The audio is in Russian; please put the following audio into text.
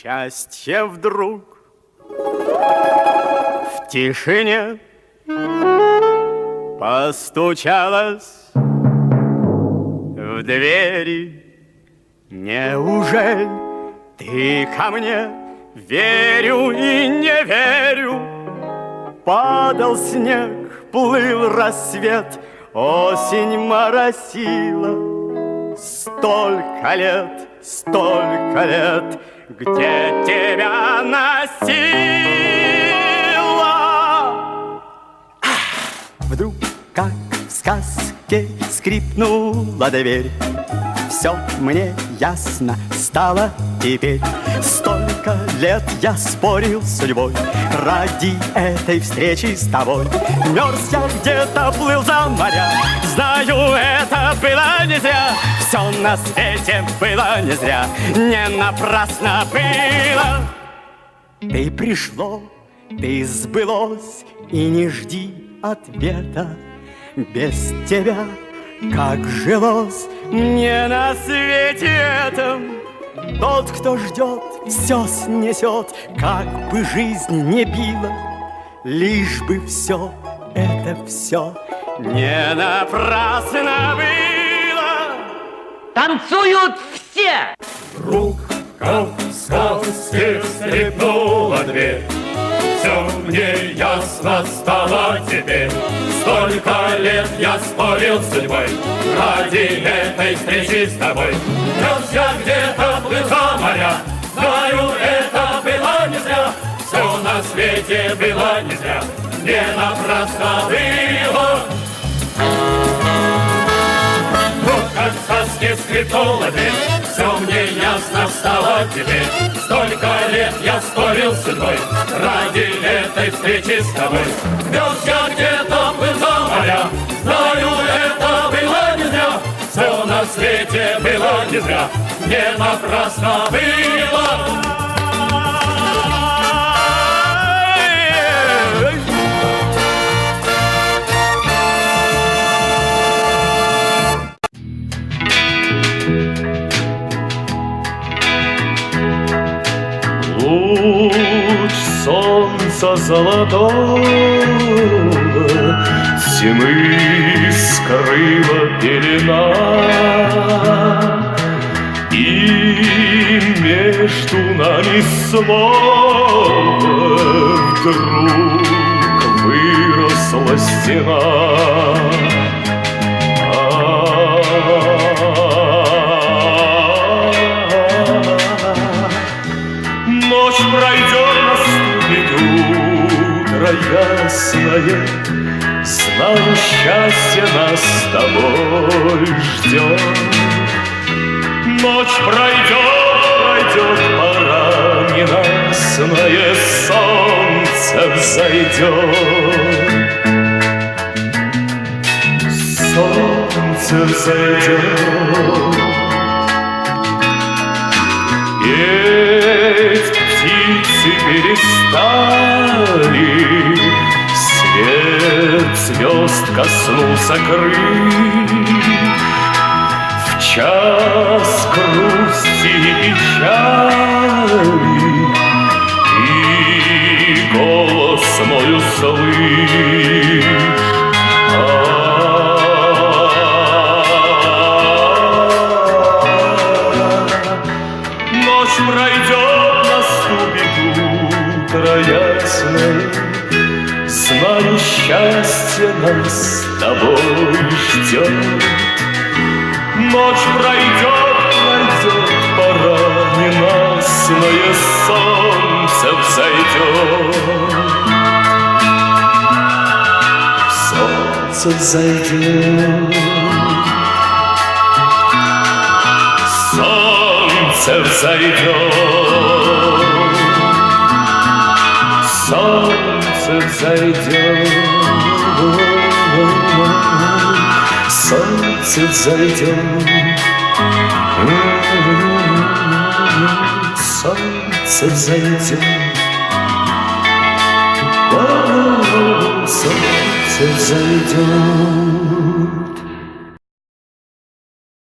Счастье вдруг в тишине постучалось в двери. Неужели ты ко мне? Верю и не верю. Падал снег, плыл рассвет, осень моросила. Столько лет, где тебя носила. Вдруг, как в сказке, скрипнула дверь. Все мне ясно стало теперь. Столько лет я спорил с судьбой ради этой встречи с тобой. Мерз я где-то, плыл за моря. Знаю, это было не зря. Все на свете было не зря. Не напрасно было. Ты пришло, ты сбылось, и не жди ответа. Без тебя как жилось мне на свете этом. Тот, кто ждет, все снесет, как бы жизнь не била, лишь бы все это все не напрасно было. Танцуют все! Вдруг, как в сказке, скрипнула дверь. Все мне ясно стало теперь. Столько лет я спорил с судьбой ради этой встречи с тобой. Мерз я где-то, плыл за моря. Знаю, это было не зря. Все на свете было не зря. Не напрасно было. Вот как в сказке скрипнула дверь. Все мне ясно стало теперь. Столько лет я спорил с судьбой ради этой встречи с тобой. Мерз я где-то, плыл за моря. Знаю, это было не зря. Все на свете было не зря. Не напрасно было. Луч солнца золотого тьмы скрыла пелена, и между нами снова вдруг выросла стена. Ночь пройдет, наступит утро ясное. Знаю, счастье нас с тобой ждет. Ночь пройдет, пора ненастное, солнце взойдет. Солнце взойдет. Петь птицы перестали, свет звезд коснулся крыль. В час грусти и печали и голос мой услышь. Ночь пройдет, наступит утро ясное. Знаю, счастье нас с тобой ждет. Ночь пройдет, пора ненастное, солнце взойдет. Солнце взойдет. Солнце взойдет. Солнце взойдет. Солнце взойдет. Солнце взойдет. Солнце взойдет.